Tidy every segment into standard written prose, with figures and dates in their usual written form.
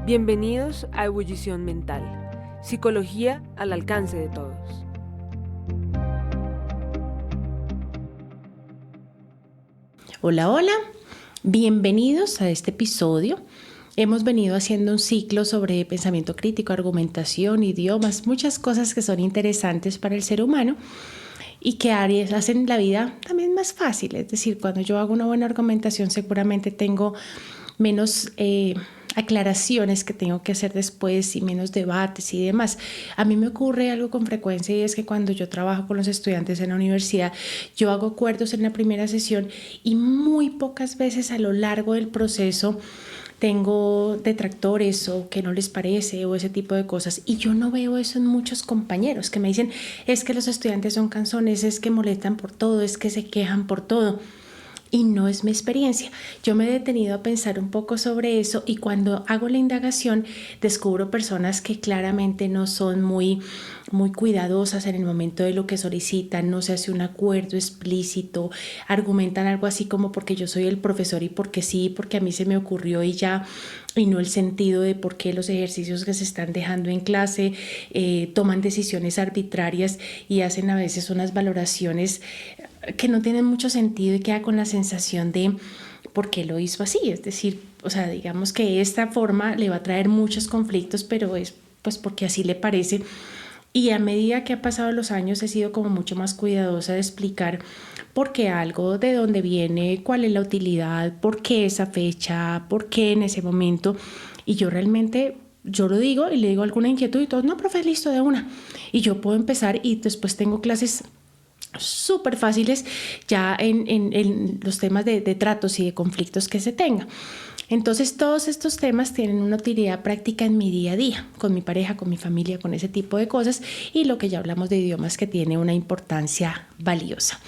Bienvenidos a Ebullición Mental, psicología al alcance de todos. Hola, hola, bienvenidos a este episodio. Hemos venido haciendo un ciclo sobre pensamiento crítico, argumentación, idiomas, muchas cosas que son interesantes para el ser humano y que hacen la vida también más fácil. Es decir, cuando yo hago una buena argumentación seguramente tengo menos aclaraciones que tengo que hacer después y menos debates y demás. A mí me ocurre algo con frecuencia y es que cuando yo trabajo con los estudiantes en la universidad, yo hago acuerdos en la primera sesión y muy pocas veces a lo largo del proceso tengo detractores o que no les parece o ese tipo de cosas. Y yo no veo eso en muchos compañeros que me dicen, es que los estudiantes son cansones, es que molestan por todo, es que se quejan por todo. Y no es mi experiencia. Yo me he detenido a pensar un poco sobre eso y cuando hago la indagación descubro personas que claramente no son muy cuidadosas en el momento de lo que solicitan, no se hace un acuerdo explícito, argumentan algo así como porque yo soy el profesor y porque sí, porque a mí se me ocurrió y ya, y no el sentido de por qué los ejercicios que se están dejando en clase, toman decisiones arbitrarias y hacen a veces unas valoraciones que no tienen mucho sentido y queda con la sensación de por qué lo hizo así. Es decir, digamos que esta forma le va a traer muchos conflictos, pero es pues porque así le parece. Y a medida que ha pasado los años he sido como mucho más cuidadosa de explicar por qué algo, de dónde viene, cuál es la utilidad, por qué esa fecha, por qué en ese momento. Y yo realmente, yo lo digo y le digo alguna inquietud y todos, no, profe, listo, de una. Y yo puedo empezar y después tengo clases súper fáciles ya en los temas de tratos y de conflictos que se tenga. Entonces todos estos temas tienen una utilidad práctica en mi día a día, con mi pareja, con mi familia, con ese tipo de cosas y lo que ya hablamos de idiomas que tiene una importancia valiosa.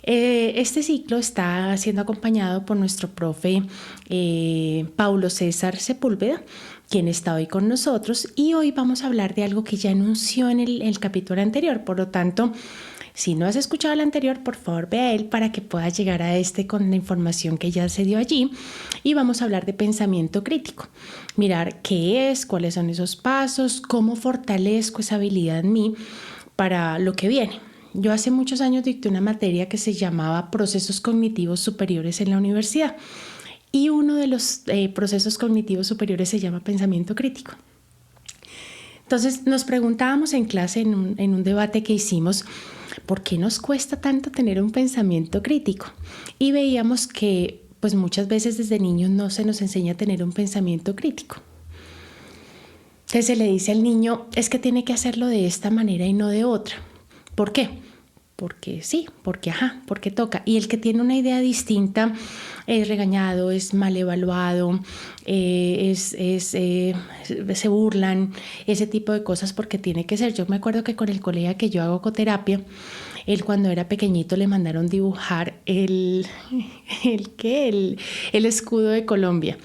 Este ciclo está siendo acompañado por nuestro profe Paulo César Sepúlveda, quien está hoy con nosotros y hoy vamos a hablar de algo que ya anunció en el capítulo anterior, por lo tanto, si no has escuchado el anterior, por favor ve a él para que puedas llegar a este con la información que ya se dio allí y vamos a hablar de pensamiento crítico. Mirar qué es, cuáles son esos pasos, cómo fortalezco esa habilidad en mí para lo que viene. Yo hace muchos años dicté una materia que se llamaba Procesos Cognitivos Superiores en la universidad y uno de los procesos cognitivos superiores se llama pensamiento crítico. Entonces nos preguntábamos en clase en un debate que hicimos, ¿por qué nos cuesta tanto tener un pensamiento crítico? Y veíamos que pues muchas veces desde niños no se nos enseña a tener un pensamiento crítico. Entonces se le dice al niño, es que tiene que hacerlo de esta manera y no de otra. ¿Por qué? Porque sí, porque toca. Y el que tiene una idea distinta es regañado, es mal evaluado, se burlan, ese tipo de cosas porque tiene que ser. Yo me acuerdo que con el colega que yo hago ecoterapia, él cuando era pequeñito le mandaron dibujar el escudo de Colombia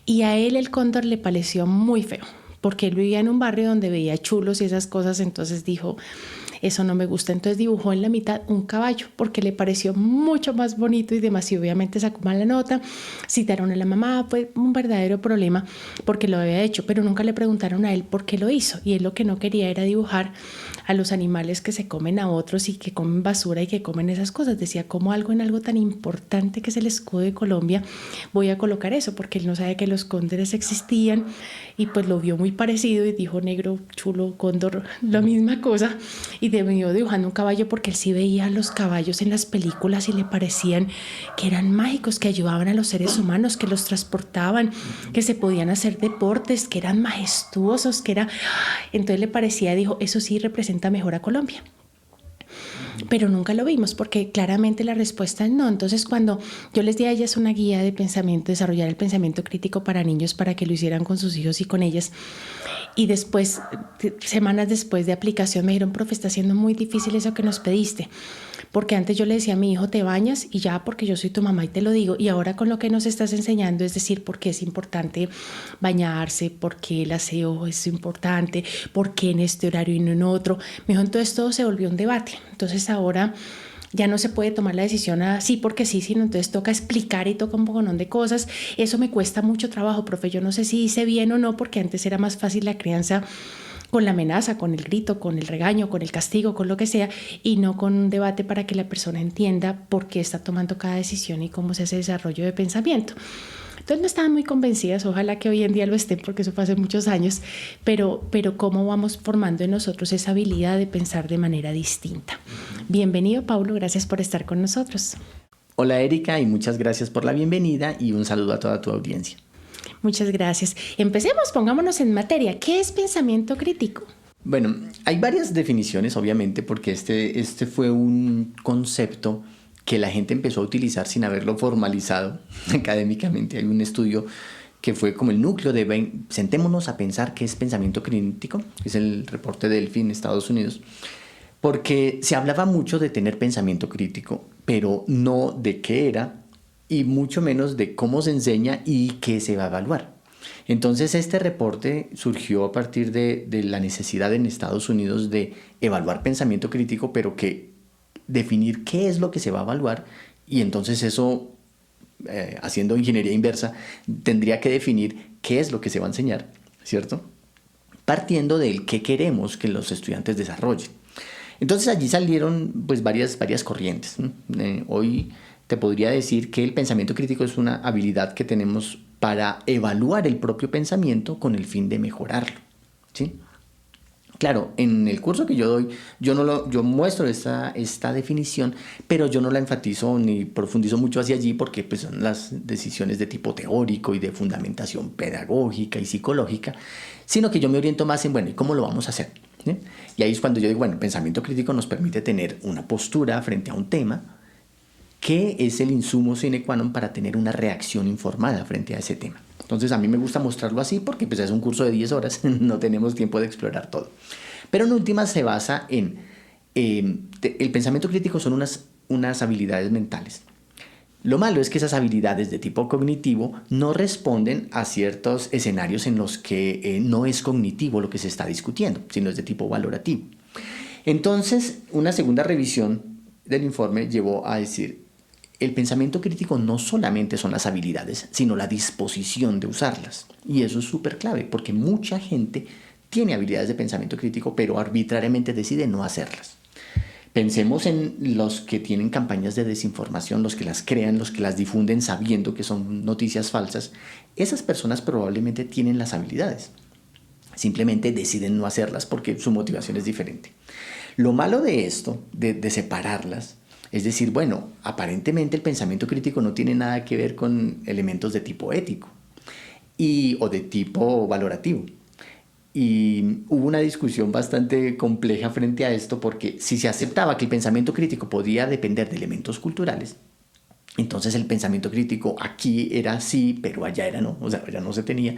y a él el cóndor le pareció muy feo porque él vivía en un barrio donde veía chulos y esas cosas, entonces dijo, eso no me gusta. Entonces dibujó en la mitad un caballo porque le pareció mucho más bonito y demás y obviamente sacó mal la nota. Citaron a la mamá, fue un verdadero problema porque lo había hecho, pero nunca le preguntaron a él por qué lo hizo y él lo que no quería era dibujar a los animales que se comen a otros y que comen basura y que comen esas cosas. Decía, como algo en algo tan importante que es el escudo de Colombia voy a colocar eso, porque él no sabe que los cóndores existían y pues lo vio muy parecido y dijo negro, chulo, cóndor, la misma cosa y terminó dibujando un caballo porque él sí veía a los caballos en las películas y le parecían que eran mágicos, que ayudaban a los seres humanos, que los transportaban, que se podían hacer deportes, que eran majestuosos, que era... Entonces le parecía, dijo, eso sí representa mejor a Colombia. Pero nunca lo vimos porque claramente la respuesta es no. Entonces cuando yo les di a ellas una guía de pensamiento, desarrollar el pensamiento crítico para niños para que lo hicieran con sus hijos y con ellas, y después, semanas después de aplicación me dijeron, profe, está siendo muy difícil eso que nos pediste, porque antes yo le decía a mi hijo, te bañas y ya porque yo soy tu mamá y te lo digo, y ahora con lo que nos estás enseñando, es decir, por qué es importante bañarse, por qué el aseo es importante, por qué en este horario y no en otro. Me dijo, entonces todo se volvió un debate. Entonces ahora Ya no se puede tomar la decisión así porque sí, sino entonces toca explicar y toca un poconón de cosas. Eso me cuesta mucho trabajo, profe. Yo no sé si hice bien o no, porque antes era más fácil la crianza con la amenaza, con el grito, con el regaño, con el castigo, con lo que sea, y no con un debate para que la persona entienda por qué está tomando cada decisión y cómo se hace el desarrollo de pensamiento. Entonces no estaban muy convencidas, ojalá que hoy en día lo estén, porque eso fue hace muchos años, pero cómo vamos formando en nosotros esa habilidad de pensar de manera distinta. Bienvenido, Paulo, gracias por estar con nosotros. Hola, Erika, y muchas gracias por la bienvenida y un saludo a toda tu audiencia. Muchas gracias. Empecemos, pongámonos en materia. ¿Qué es pensamiento crítico? Bueno, hay varias definiciones, obviamente, porque este fue un concepto que la gente empezó a utilizar sin haberlo formalizado académicamente. Hay un estudio que fue como el núcleo de sentémonos a pensar qué es pensamiento crítico, que es el reporte de Delphi en Estados Unidos, porque se hablaba mucho de tener pensamiento crítico, pero no de qué era, y mucho menos de cómo se enseña y qué se va a evaluar. Entonces este reporte surgió a partir de la necesidad en Estados Unidos de evaluar pensamiento crítico, pero que definir qué es lo que se va a evaluar, y entonces eso, haciendo ingeniería inversa, tendría que definir qué es lo que se va a enseñar, ¿cierto? Partiendo del qué queremos que los estudiantes desarrollen. Entonces allí salieron pues varias corrientes. Hoy te podría decir que el pensamiento crítico es una habilidad que tenemos para evaluar el propio pensamiento con el fin de mejorarlo, ¿sí? Claro, en el curso que yo doy, yo muestro esta definición, pero yo no la enfatizo ni profundizo mucho hacia allí porque pues, son las decisiones de tipo teórico y de fundamentación pedagógica y psicológica, sino que yo me oriento más en, bueno, ¿y cómo lo vamos a hacer? ¿Sí? Y ahí es cuando yo digo, bueno, el pensamiento crítico nos permite tener una postura frente a un tema, que es el insumo sine qua non para tener una reacción informada frente a ese tema. Entonces a mí me gusta mostrarlo así porque pues, es un curso de 10 horas, no tenemos tiempo de explorar todo. Pero en últimas se basa en, el pensamiento crítico son unas habilidades mentales. Lo malo es que esas habilidades de tipo cognitivo no responden a ciertos escenarios en los que no es cognitivo lo que se está discutiendo, sino es de tipo valorativo. Entonces, una segunda revisión del informe llevó a decir, el pensamiento crítico no solamente son las habilidades, sino la disposición de usarlas. Y eso es súper clave, porque mucha gente tiene habilidades de pensamiento crítico, pero arbitrariamente decide no hacerlas. Pensemos en los que tienen campañas de desinformación, los que las crean, los que las difunden sabiendo que son noticias falsas. Esas personas probablemente tienen las habilidades. Simplemente deciden no hacerlas porque su motivación es diferente. Lo malo de esto, de separarlas, es decir, bueno, aparentemente el pensamiento crítico no tiene nada que ver con elementos de tipo ético o de tipo valorativo. Y hubo una discusión bastante compleja frente a esto porque si se aceptaba que el pensamiento crítico podía depender de elementos culturales, entonces el pensamiento crítico aquí era sí, pero allá era no, o sea, allá no se tenía.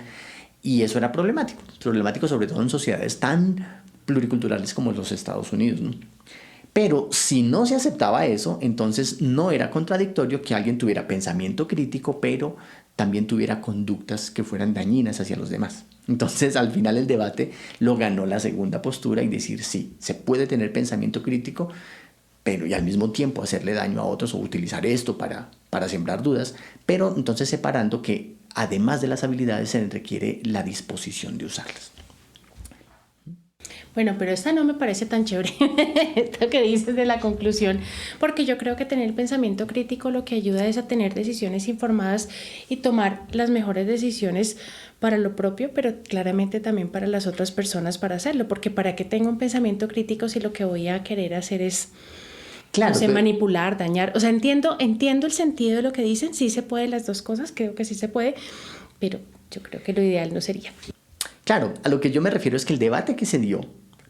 Y eso era problemático sobre todo en sociedades tan pluriculturales como los Estados Unidos, ¿no? Pero si no se aceptaba eso, entonces no era contradictorio que alguien tuviera pensamiento crítico, pero también tuviera conductas que fueran dañinas hacia los demás. Entonces, al final el debate lo ganó la segunda postura y decir, sí, se puede tener pensamiento crítico, pero y al mismo tiempo hacerle daño a otros o utilizar esto para sembrar dudas, pero entonces separando que además de las habilidades se requiere la disposición de usarlas. Bueno, pero esta no me parece tan chévere, esto que dices de la conclusión, porque yo creo que tener el pensamiento crítico lo que ayuda es a tener decisiones informadas y tomar las mejores decisiones para lo propio, pero claramente también para las otras personas para hacerlo, porque ¿para qué tengo un pensamiento crítico si lo que voy a querer hacer es, claro, no sé, manipular, dañar? O sea, entiendo el sentido de lo que dicen, sí se puede las dos cosas, creo que sí se puede, pero yo creo que lo ideal no sería. Claro, a lo que yo me refiero es que el debate que se dio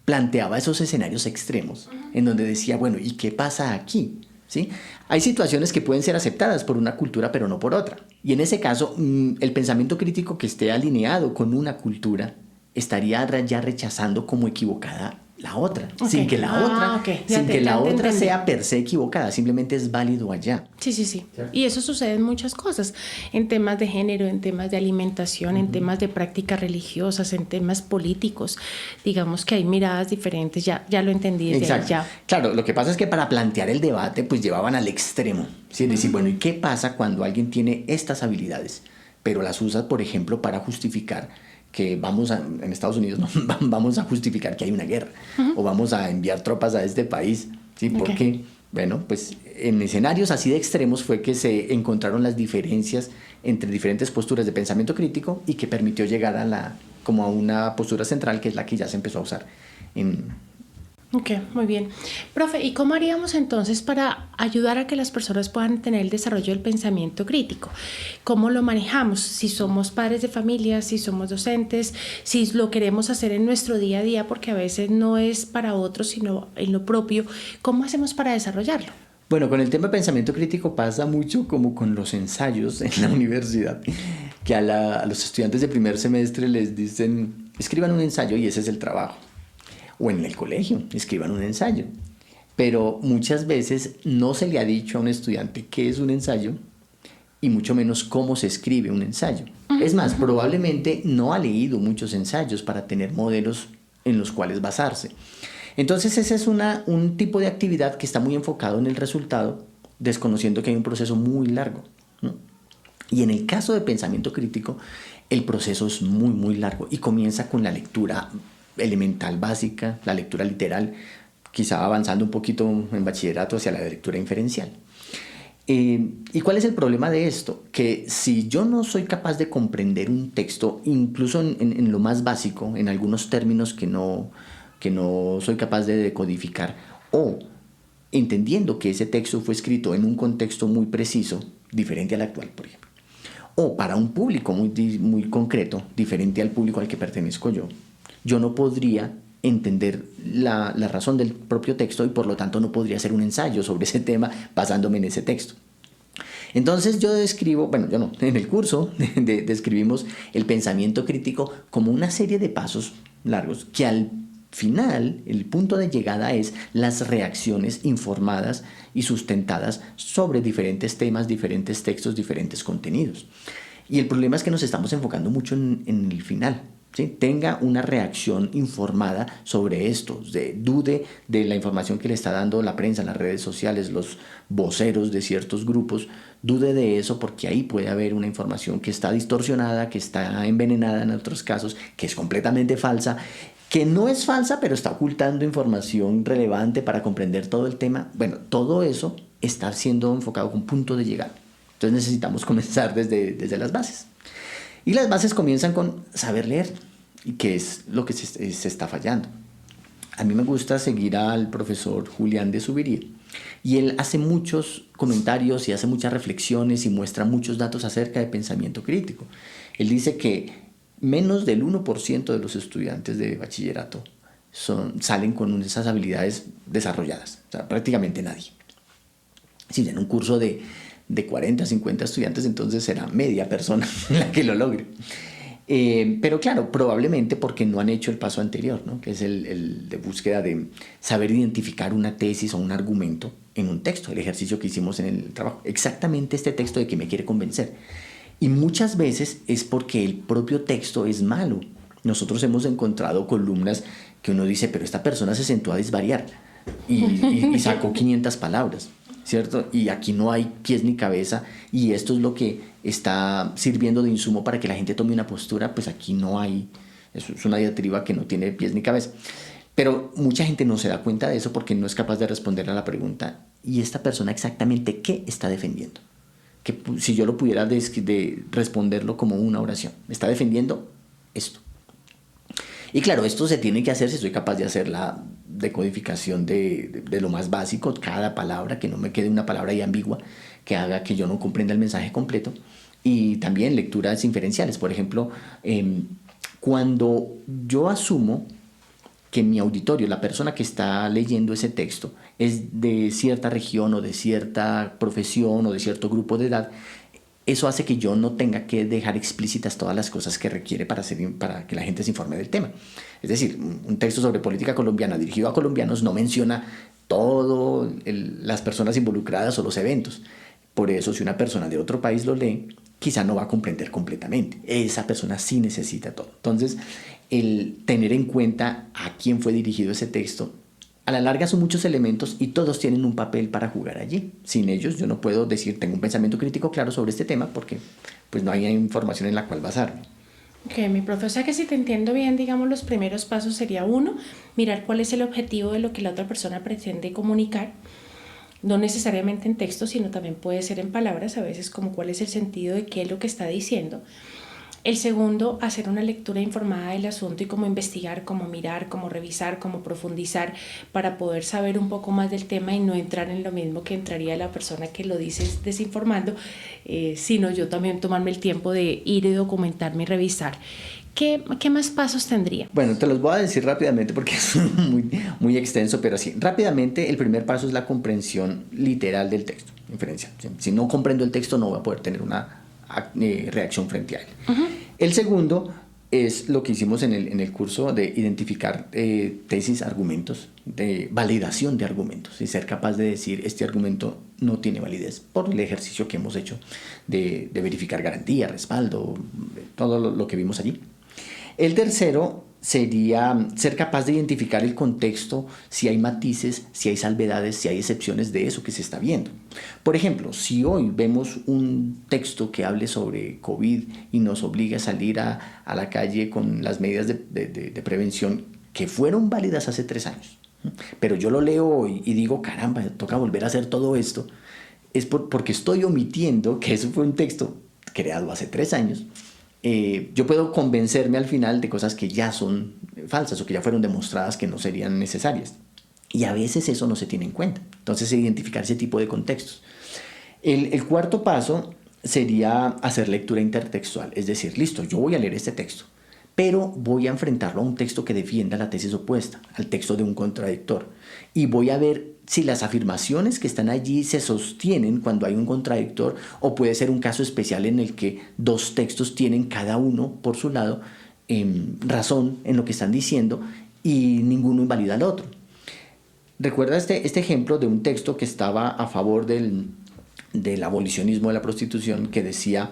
planteaba esos escenarios extremos en donde decía, bueno, ¿y qué pasa aquí? ¿Sí? Hay situaciones que pueden ser aceptadas por una cultura pero no por otra. Y en ese caso, el pensamiento crítico que esté alineado con una cultura estaría ya rechazando como equivocada la otra, Ok. sin que la otra, Ya sin que la otra entendí. sea per se equivocada, simplemente es válido allá. Sí. ¿Cierto? Y eso sucede en muchas cosas, en temas de género, en temas de alimentación, en temas de prácticas religiosas, en temas políticos. Digamos que hay miradas diferentes, ya lo entendí desde ahí, Exacto. ya. Claro, lo que pasa es que para plantear el debate, pues llevaban al extremo. ¿Sí? Es decir, bueno, ¿y qué pasa cuando alguien tiene estas habilidades, pero las usa, por ejemplo, para justificar que en Estados Unidos, ¿no? Vamos a justificar que hay una guerra o vamos a enviar tropas a este país? ¿Sí? Porque, bueno, pues en escenarios así de extremos fue que se encontraron las diferencias entre diferentes posturas de pensamiento crítico y que permitió llegar como a una postura central, que es la que ya se empezó a usar Ok, muy bien. Profe, ¿y cómo haríamos entonces para ayudar a que las personas puedan tener el desarrollo del pensamiento crítico? ¿Cómo lo manejamos? Si somos padres de familia, si somos docentes, si lo queremos hacer en nuestro día a día, porque a veces no es para otros, sino en lo propio, ¿cómo hacemos para desarrollarlo? Bueno, con el tema de pensamiento crítico pasa mucho como con los ensayos en la universidad, que a los estudiantes de primer semestre les dicen, escriban un ensayo y ese es el trabajo. O en el colegio, escriban un ensayo. Pero muchas veces no se le ha dicho a un estudiante qué es un ensayo y mucho menos cómo se escribe un ensayo. Es más, probablemente no ha leído muchos ensayos para tener modelos en los cuales basarse. Entonces ese es un tipo de actividad que está muy enfocado en el resultado, desconociendo que hay un proceso muy largo, ¿no? Y en el caso de pensamiento crítico, el proceso es muy, muy largo y comienza con la lectura elemental básica, la lectura literal, quizá avanzando un poquito en bachillerato hacia la lectura inferencial. ¿Y cuál es el problema de esto? Que si yo no soy capaz de comprender un texto, incluso en lo más básico, en algunos términos que no soy capaz de decodificar, o entendiendo que ese texto fue escrito en un contexto muy preciso, diferente al actual, por ejemplo, o para un público muy concreto, diferente al público al que pertenezco yo no podría entender la razón del propio texto y por lo tanto no podría hacer un ensayo sobre ese tema basándome en ese texto. Entonces yo describo, bueno, yo no, en el curso describimos el pensamiento crítico como una serie de pasos largos que al final, el punto de llegada es las reacciones informadas y sustentadas sobre diferentes temas, diferentes textos, diferentes contenidos. Y el problema es que nos estamos enfocando mucho en el final. ¿Sí? Tenga una reacción informada sobre esto, dude de la información que le está dando la prensa, las redes sociales, los voceros de ciertos grupos, dude de eso porque ahí puede haber una información que está distorsionada, que está envenenada en otros casos, que es completamente falsa, que no es falsa pero está ocultando información relevante para comprender todo el tema. Bueno, todo eso está siendo enfocado con punto de llegada. Entonces necesitamos comenzar desde las bases. Y las bases comienzan con saber leer, y que es lo que se está fallando. A mí me gusta seguir al profesor Julián de Zuviría, y él hace muchos comentarios y hace muchas reflexiones y muestra muchos datos acerca de pensamiento crítico. Él dice que menos del 1% de los estudiantes de bachillerato salen con esas habilidades desarrolladas, o sea, prácticamente nadie. Si en un curso de 40, 50 estudiantes, entonces será media persona la que lo logre. Pero claro, probablemente porque no han hecho el paso anterior, ¿no? Que es el de búsqueda de saber identificar una tesis o un argumento en un texto, el ejercicio que hicimos en el trabajo. Exactamente este texto de que me quiere convencer. Y muchas veces es porque el propio texto es malo. Nosotros hemos encontrado columnas que uno dice, pero esta persona se sentó a desvariar y sacó 500 palabras. ¿Cierto? Y aquí no hay pies ni cabeza y esto es lo que está sirviendo de insumo para que la gente tome una postura, pues aquí no hay, es una diatriba que no tiene pies ni cabeza. Pero mucha gente no se da cuenta de eso porque no es capaz de responder a la pregunta, ¿y esta persona exactamente qué está defendiendo? Que si yo lo pudiera responderlo como una oración, ¿está defendiendo esto? Y claro, esto se tiene que hacer si soy capaz de hacer la decodificación de lo más básico, cada palabra, que no me quede una palabra ahí ambigua, que haga que yo no comprenda el mensaje completo. Y también lecturas inferenciales. Por ejemplo, cuando yo asumo que mi auditorio, la persona que está leyendo ese texto, es de cierta región o de cierta profesión o de cierto grupo de edad, eso hace que yo no tenga que dejar explícitas todas las cosas que requiere para que la gente se informe del tema. Es decir, un texto sobre política colombiana dirigido a colombianos no menciona todas las personas involucradas o los eventos. Por eso, si una persona de otro país lo lee, quizá no va a comprender completamente. Esa persona sí necesita todo. Entonces, el tener en cuenta a quién fue dirigido ese texto, a la larga son muchos elementos y todos tienen un papel para jugar allí. Sin ellos yo no puedo decir tengo un pensamiento crítico claro sobre este tema porque pues no hay información en la cual basarme. Ok, mi profe, o sea que si te entiendo bien, digamos, los primeros pasos sería uno, mirar cuál es el objetivo de lo que la otra persona pretende comunicar, no necesariamente en texto, sino también puede ser en palabras, a veces como cuál es el sentido de qué es lo que está diciendo. El segundo, hacer una lectura informada del asunto y como investigar, como mirar, como revisar, como profundizar para poder saber un poco más del tema y no entrar en lo mismo que entraría la persona que lo dice desinformando, sino yo también tomarme el tiempo de ir y documentarme y revisar. ¿Qué más pasos tendría? Bueno, te los voy a decir rápidamente porque es muy extenso, pero sí, rápidamente el primer paso es la comprensión literal del texto. Inferencia. Si no comprendo el texto no voy a poder tener una reacción frente a él. Uh-huh. El segundo es lo que hicimos en el curso de identificar tesis, argumentos, de validación de argumentos y ser capaz de decir este argumento no tiene validez por el ejercicio que hemos hecho de verificar garantía, respaldo, todo lo que vimos allí. El tercero sería ser capaz de identificar el contexto, si hay matices, si hay salvedades, si hay excepciones de eso que se está viendo. Por ejemplo, si hoy vemos un texto que hable sobre COVID y nos obliga a salir a la calle con las medidas de prevención que fueron válidas hace 3 años, pero yo lo leo hoy y digo, caramba, toca volver a hacer todo esto, es porque estoy omitiendo que eso fue un texto creado hace 3 años. Yo puedo convencerme al final de cosas que ya son falsas o que ya fueron demostradas que no serían necesarias. Y a veces eso no se tiene en cuenta. Entonces, identificar ese tipo de contextos. El cuarto paso sería hacer lectura intertextual. Es decir, listo, yo voy a leer este texto, pero voy a enfrentarlo a un texto que defienda la tesis opuesta, al texto de un contradictor. Y voy a ver si las afirmaciones que están allí se sostienen cuando hay un contradictor, o puede ser un caso especial en el que 2 textos tienen cada uno por su lado razón en lo que están diciendo y ninguno invalida al otro. Recuerda este ejemplo de un texto que estaba a favor del abolicionismo de la prostitución, que decía: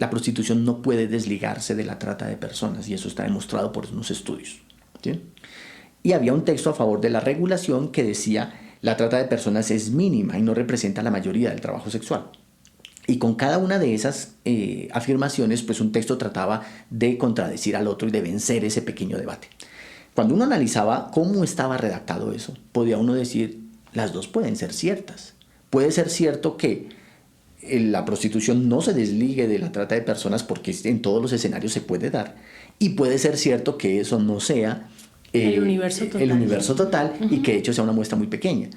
la prostitución no puede desligarse de la trata de personas, y eso está demostrado por unos estudios, ¿sí? Y había un texto a favor de la regulación que decía: la trata de personas es mínima y no representa la mayoría del trabajo sexual. Y con cada una de esas afirmaciones, pues un texto trataba de contradecir al otro y de vencer ese pequeño debate. Cuando uno analizaba cómo estaba redactado eso, podía uno decir, las dos pueden ser ciertas. Puede ser cierto que la prostitución no se desligue de la trata de personas porque en todos los escenarios se puede dar. Y puede ser cierto que eso no sea el universo total uh-huh. Y que de hecho sea una muestra muy pequeña.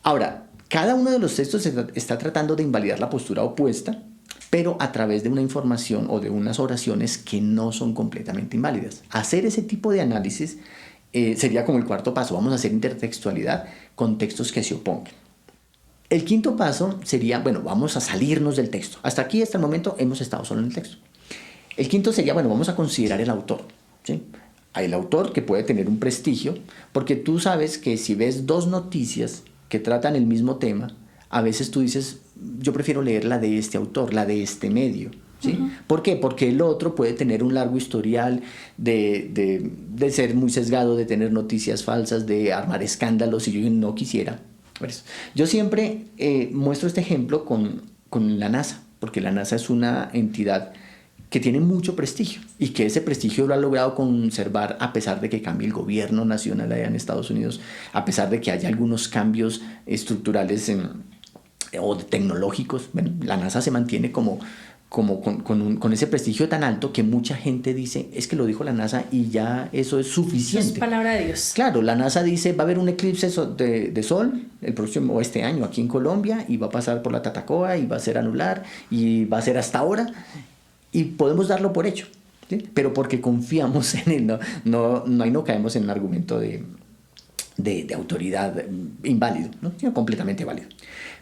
Ahora, cada uno de los textos está tratando de invalidar la postura opuesta, pero a través de una información o de unas oraciones que no son completamente inválidas. Hacer ese tipo de análisis sería como el cuarto paso. Vamos a hacer intertextualidad con textos que se opongan. El quinto paso sería, bueno, vamos a salirnos del texto. Hasta aquí, hasta el momento, hemos estado solo en el texto. El quinto sería, bueno, vamos a considerar el autor, ¿sí? Hay el autor que puede tener un prestigio, porque tú sabes que si ves 2 noticias que tratan el mismo tema, a veces tú dices, yo prefiero leer la de este autor, la de este medio, ¿sí? Uh-huh. ¿Por qué? Porque el otro puede tener un largo historial de ser muy sesgado, de tener noticias falsas, de armar escándalos, y yo no quisiera. Yo siempre muestro este ejemplo con la NASA, porque la NASA es una entidad que tiene mucho prestigio y que ese prestigio lo ha logrado conservar a pesar de que cambie el gobierno nacional allá en Estados Unidos, a pesar de que haya algunos cambios estructurales o tecnológicos. Bueno, la NASA se mantiene con ese prestigio tan alto que mucha gente dice, es que lo dijo la NASA y ya eso es suficiente. Eso es palabra de Dios. Claro, la NASA dice, va a haber un eclipse de sol el próximo o este año aquí en Colombia y va a pasar por la Tatacoa y va a ser anular y va a ser hasta ahora. Y podemos darlo por hecho, ¿sí? Pero porque confiamos en él, no caemos en un argumento de autoridad inválido, ¿no? Sino completamente válido.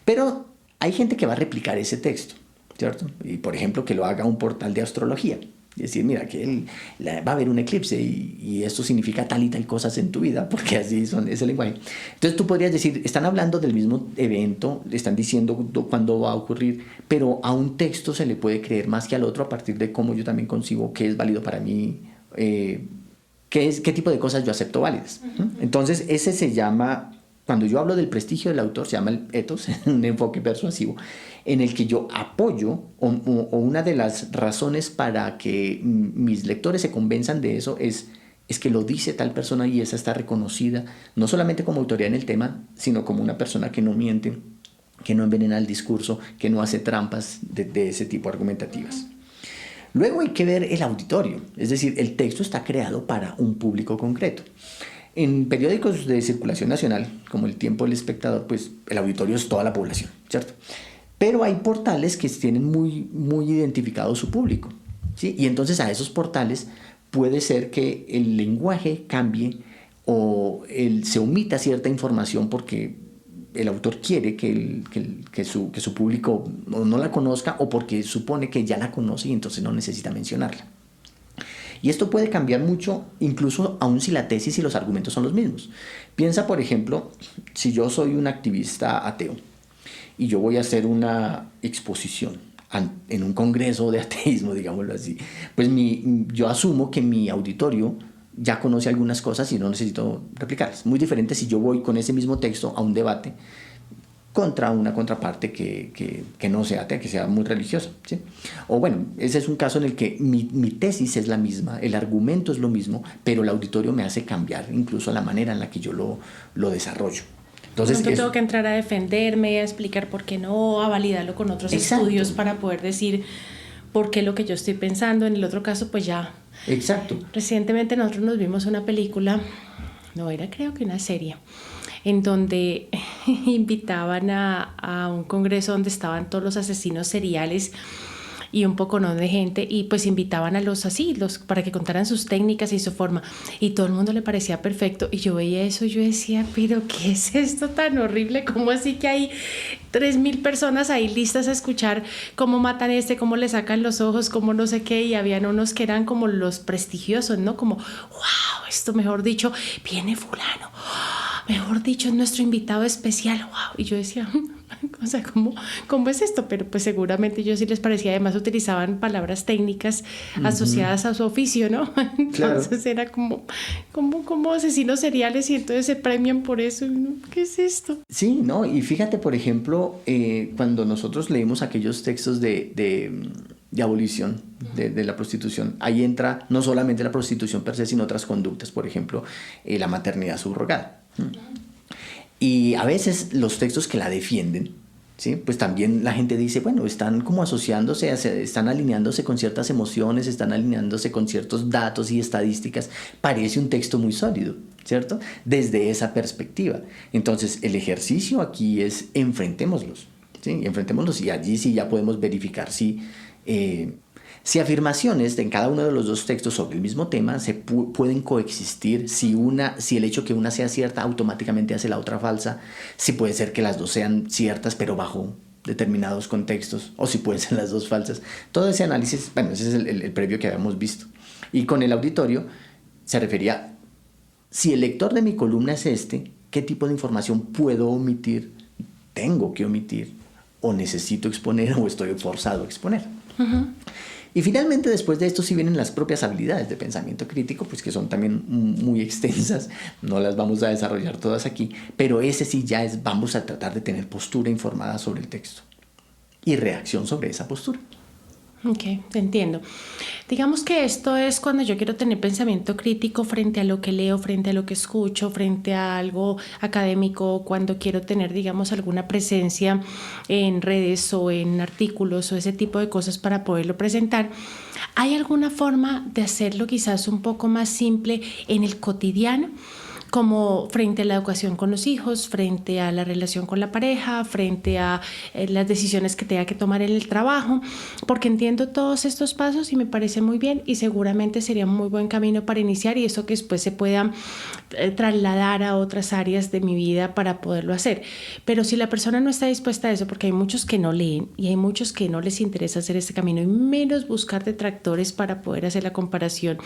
Pero hay gente que va a replicar ese texto. ¿cierto? Y por ejemplo, que lo haga un portal de astrología. Es decir, mira, que va a haber un eclipse y esto significa tal y tal cosas en tu vida, porque así es el lenguaje. Entonces tú podrías decir, están hablando del mismo evento, están diciendo cuándo va a ocurrir, pero a un texto se le puede creer más que al otro a partir de cómo yo también concibo qué es válido para mí, qué tipo de cosas yo acepto válidas. Entonces ese se llama, cuando yo hablo del prestigio del autor, se llama el ethos, un enfoque persuasivo, en el que yo apoyo, o una de las razones para que mis lectores se convenzan de eso es que lo dice tal persona y esa está reconocida, no solamente como autoridad en el tema, sino como una persona que no miente, que no envenena el discurso, que no hace trampas de ese tipo argumentativas. Luego hay que ver el auditorio, es decir, el texto está creado para un público concreto. En periódicos de circulación nacional, como El Tiempo, El Espectador, pues el auditorio es toda la población, ¿cierto? Pero hay portales que tienen muy, muy identificado su público, ¿sí? Y entonces a esos portales puede ser que el lenguaje cambie o se omita cierta información porque el autor quiere que su público no la conozca o porque supone que ya la conoce y entonces no necesita mencionarla. Y esto puede cambiar mucho, incluso aun si la tesis y los argumentos son los mismos. Piensa, por ejemplo, si yo soy un activista ateo y yo voy a hacer una exposición en un congreso de ateísmo, digámoslo así, pues yo asumo que mi auditorio ya conoce algunas cosas y no necesito replicarlas. Muy diferente si yo voy con ese mismo texto a un debate contra una contraparte que no sea atea, que sea muy religiosa, ¿sí? O bueno, ese es un caso en el que mi tesis es la misma, el argumento es lo mismo, pero el auditorio me hace cambiar incluso la manera en la que yo lo desarrollo. Entonces, tengo que entrar a defenderme, a explicar por qué no, a validarlo con otros estudios para poder decir por qué lo que yo estoy pensando. En el otro caso, pues ya. Exacto. Recientemente nosotros nos vimos una película, no era creo que una serie, en donde invitaban a un congreso donde estaban todos los asesinos seriales y un poco no de gente, y pues invitaban a los para que contaran sus técnicas y su forma, y todo el mundo le parecía perfecto, y yo veía eso y yo decía, pero ¿qué es esto tan horrible? ¿Cómo así que hay 3,000 personas ahí listas a escuchar cómo matan cómo le sacan los ojos, cómo no sé qué? Y habían unos que eran como los prestigiosos, ¿no? Como, wow, esto mejor dicho, viene fulano, mejor dicho, es nuestro invitado especial, wow. Y yo decía, o sea, ¿cómo es esto? Pero pues seguramente yo sí les parecía, además utilizaban palabras técnicas asociadas a su oficio, ¿no? Entonces claro. Era como asesinos seriales y entonces se premian por eso, ¿no? ¿Qué es esto? Sí, ¿no? Y fíjate, por ejemplo, cuando nosotros leímos aquellos textos de abolición de la prostitución, ahí entra no solamente la prostitución per se, sino otras conductas, por ejemplo, la maternidad subrogada. Y a veces los textos que la defienden, ¿sí? Pues también la gente dice, bueno, están como asociándose, están alineándose con ciertas emociones, están alineándose con ciertos datos y estadísticas. Parece un texto muy sólido, ¿cierto? Desde esa perspectiva. Entonces, el ejercicio aquí es enfrentémoslos, ¿sí? Enfrentémoslos y allí sí ya podemos verificar si afirmaciones en cada uno de los dos textos sobre el mismo tema pueden coexistir, si el hecho que una sea cierta automáticamente hace la otra falsa, si puede ser que las dos sean ciertas pero bajo determinados contextos, o si pueden ser las dos falsas. Todo ese análisis, bueno, ese es el previo que habíamos visto. Y con el auditorio se refería, si el lector de mi columna es ¿qué tipo de información puedo omitir, tengo que omitir, o necesito exponer, o estoy forzado a exponer? Uh-huh. Y finalmente, después de esto, sí vienen las propias habilidades de pensamiento crítico, pues que son también muy extensas, no las vamos a desarrollar todas aquí, pero ese sí ya vamos a tratar de tener postura informada sobre el texto y reacción sobre esa postura. Ok, te entiendo. Digamos que esto es cuando yo quiero tener pensamiento crítico frente a lo que leo, frente a lo que escucho, frente a algo académico, cuando quiero tener, digamos, alguna presencia en redes o en artículos o ese tipo de cosas para poderlo presentar. ¿Hay alguna forma de hacerlo quizás un poco más simple en el cotidiano? como frente a la educación con los hijos, frente a la relación con la pareja, frente a las decisiones que tenga que tomar en el trabajo, porque entiendo todos estos pasos y me parece muy bien y seguramente sería un muy buen camino para iniciar y eso que después se pueda trasladar a otras áreas de mi vida para poderlo hacer. Pero si la persona no está dispuesta a eso, porque hay muchos que no leen y hay muchos que no les interesa hacer este camino y menos buscar detractores para poder hacer la comparación,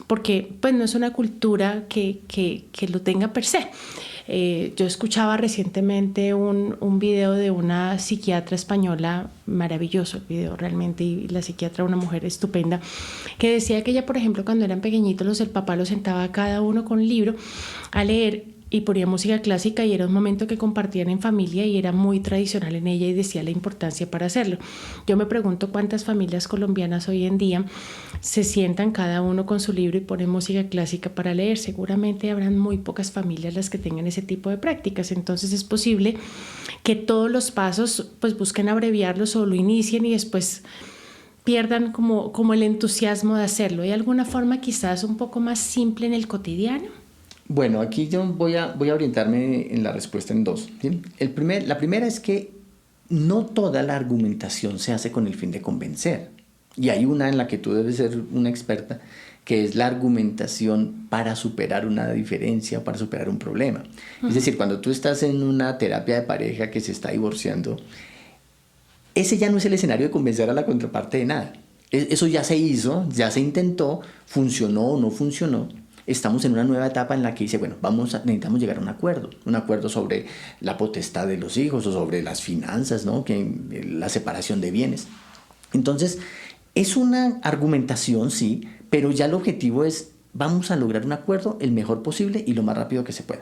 porque pues no es una cultura que lo tenga per se. Yo escuchaba recientemente un video de una psiquiatra española, maravilloso el video realmente, y la psiquiatra, una mujer estupenda, que decía que ella, por ejemplo, cuando eran pequeñitos, el papá los sentaba a cada uno con un libro a leer y ponía música clásica y era un momento que compartían en familia y era muy tradicional en ella y decía la importancia para hacerlo. Yo me pregunto cuántas familias colombianas hoy en día se sientan cada uno con su libro y ponen música clásica para leer. Seguramente habrán muy pocas familias las que tengan ese tipo de prácticas. Entonces es posible que todos los pasos pues busquen abreviarlos o lo inicien y después pierdan como el entusiasmo de hacerlo. ¿Hay alguna forma quizás un poco más simple en el cotidiano? Bueno, aquí yo voy a orientarme en la respuesta en dos, ¿sí? La primera es que no toda la argumentación se hace con el fin de convencer. Y hay una en la que tú debes ser una experta, que es la argumentación para superar una diferencia, para superar un problema. Es decir, cuando tú estás en una terapia de pareja que se está divorciando, ese ya no es el escenario de convencer a la contraparte de nada. Eso ya se hizo, ya se intentó, funcionó o no funcionó. Estamos en una nueva etapa en la que dice, bueno, necesitamos llegar a un acuerdo sobre la potestad de los hijos o sobre las finanzas, ¿no? La separación de bienes. Entonces, es una argumentación, sí, pero ya el objetivo es, vamos a lograr un acuerdo el mejor posible y lo más rápido que se pueda.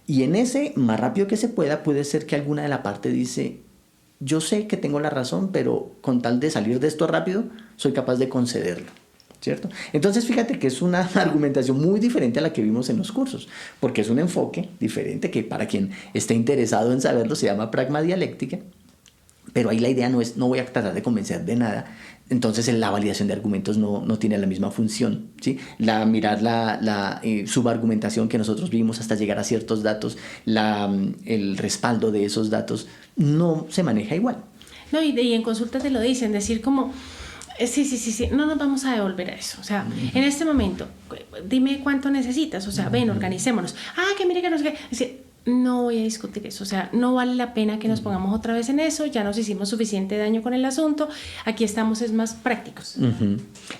Y en ese más rápido que se pueda, puede ser que alguna de la parte dice, yo sé que tengo la razón, pero con tal de salir de esto rápido, soy capaz de concederlo. ¿Cierto? Entonces fíjate que es una argumentación muy diferente a la que vimos en los cursos, porque es un enfoque diferente que para quien esté interesado en saberlo se llama pragmadialéctica, pero ahí la idea no es, no voy a tratar de convencer de nada, entonces la validación de argumentos no tiene la misma función, ¿sí? Mirar la subargumentación que nosotros vimos hasta llegar a ciertos datos, el respaldo de esos datos no se maneja igual. No, y en consulta te lo dicen, decir como... Sí, no nos vamos a devolver a eso, o sea, en este momento, dime cuánto necesitas, o sea, ven, organicémonos, que mire que no sé qué, es decir, no voy a discutir eso, o sea, no vale la pena que nos pongamos otra vez en eso, ya nos hicimos suficiente daño con el asunto, aquí estamos es más prácticos.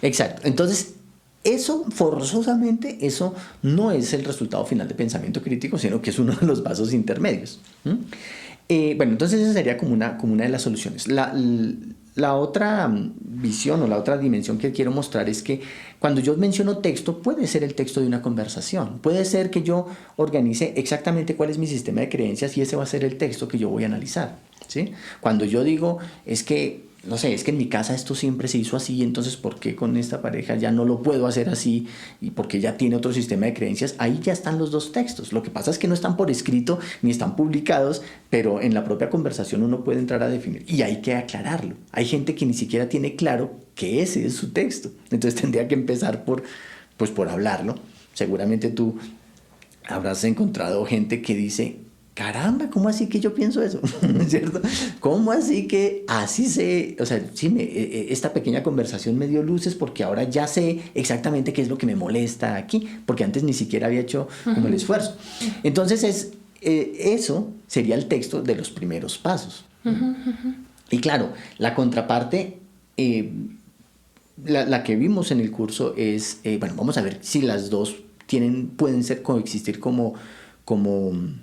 Exacto, entonces eso forzosamente, eso no es el resultado final de pensamiento crítico, sino que es uno de los pasos intermedios. Bueno, entonces esa sería como una de las soluciones. La otra visión o la otra dimensión que quiero mostrar es que cuando yo menciono texto, puede ser el texto de una conversación. Puede ser que yo organice exactamente cuál es mi sistema de creencias y ese va a ser el texto que yo voy a analizar, ¿sí? Cuando yo digo, es que en mi casa esto siempre se hizo así, entonces ¿por qué con esta pareja ya no lo puedo hacer así? Y porque ya tiene otro sistema de creencias. Ahí ya están los dos textos. Lo que pasa es que no están por escrito ni están publicados, pero en la propia conversación uno puede entrar a definir. Y hay que aclararlo. Hay gente que ni siquiera tiene claro que ese es su texto. Entonces tendría que empezar por hablarlo. Seguramente tú habrás encontrado gente que dice... Caramba, ¿cómo así que yo pienso eso? ¿Cierto? ¿Cómo así que así sé? O sea, sí, esta pequeña conversación me dio luces porque ahora ya sé exactamente qué es lo que me molesta aquí, porque antes ni siquiera había hecho como el esfuerzo. Entonces, eso sería el texto de los primeros pasos. Y claro, la contraparte, la que vimos en el curso es, bueno, vamos a ver si las dos pueden coexistir como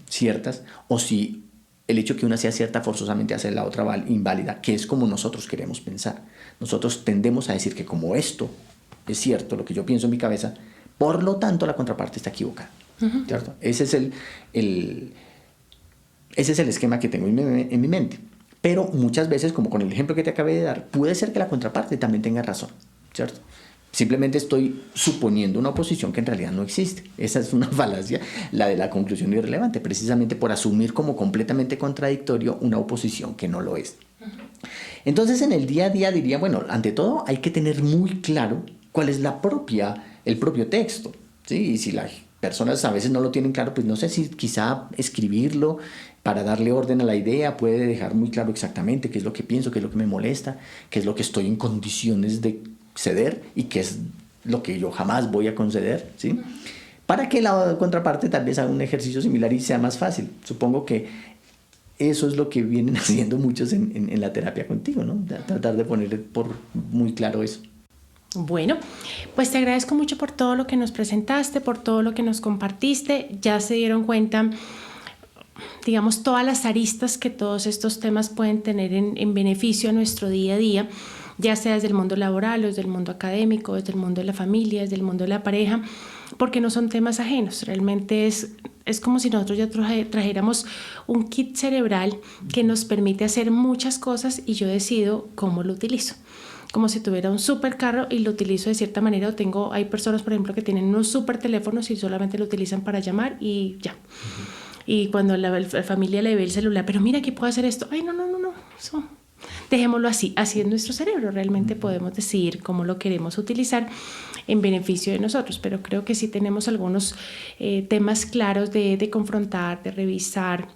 ciertas, o si el hecho que una sea cierta forzosamente hace la otra inválida, que es como nosotros queremos pensar. Nosotros tendemos a decir que como esto es cierto, lo que yo pienso en mi cabeza, por lo tanto la contraparte está equivocada. ¿Cierto? Ese es el esquema que tengo en mi mente. Pero muchas veces, como con el ejemplo que te acabé de dar, puede ser que la contraparte también tenga razón, ¿cierto? Simplemente estoy suponiendo una oposición que en realidad no existe. Esa es una falacia, la de la conclusión irrelevante, precisamente por asumir como completamente contradictorio una oposición que no lo es. Entonces, en el día a día diría, bueno, ante todo hay que tener muy claro cuál es el propio texto, ¿sí? Y si la personas a veces no lo tienen claro, pues no sé si quizá escribirlo para darle orden a la idea puede dejar muy claro exactamente qué es lo que pienso, qué es lo que me molesta, qué es lo que estoy en condiciones de ceder y qué es lo que yo jamás voy a conceder, ¿sí? Para que la contraparte tal vez haga un ejercicio similar y sea más fácil. Supongo que eso es lo que vienen haciendo muchos en la terapia contigo, ¿no? Tratar de ponerle por muy claro eso. Bueno, pues te agradezco mucho por todo lo que nos presentaste, por todo lo que nos compartiste. Ya se dieron cuenta, digamos, todas las aristas que todos estos temas pueden tener en beneficio a nuestro día a día, ya sea desde el mundo laboral, o desde el mundo académico, desde el mundo de la familia, desde el mundo de la pareja, porque no son temas ajenos. Realmente es como si nosotros ya trajéramos un kit cerebral que nos permite hacer muchas cosas y yo decido cómo lo utilizo. Como si tuviera un super carro y lo utilizo de cierta manera. Hay personas, por ejemplo, que tienen unos super teléfonos y solamente lo utilizan para llamar y ya. Y cuando la familia le ve el celular, pero mira que puedo hacer esto. Ay, no, eso. Dejémoslo así es nuestro cerebro. Realmente podemos decidir cómo lo queremos utilizar en beneficio de nosotros, pero creo que sí tenemos algunos temas claros de confrontar, de revisar,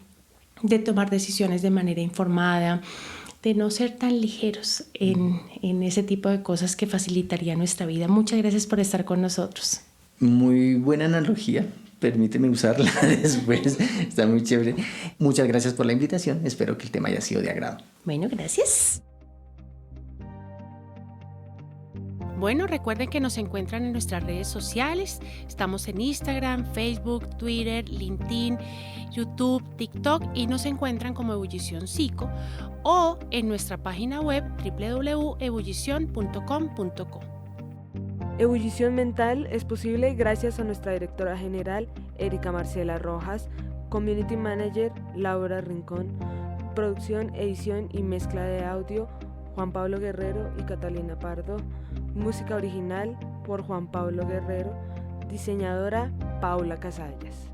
de tomar decisiones de manera informada, de no ser tan ligeros en ese tipo de cosas que facilitaría nuestra vida. Muchas gracias por estar con nosotros. Muy buena analogía. Permíteme usarla después. Está muy chévere. Muchas gracias por la invitación. Espero que el tema haya sido de agrado. Bueno, gracias. Bueno, recuerden que nos encuentran en nuestras redes sociales. Estamos en Instagram, Facebook, Twitter, LinkedIn, YouTube, TikTok y nos encuentran como Ebullición Psico o en nuestra página web www.ebullición.com.co. Ebullición Mental es posible gracias a nuestra directora general, Erika Marcela Rojas, Community Manager, Laura Rincón, producción, edición y mezcla de audio, Juan Pablo Guerrero y Catalina Pardo, música original por Juan Pablo Guerrero, diseñadora Paula Casallas.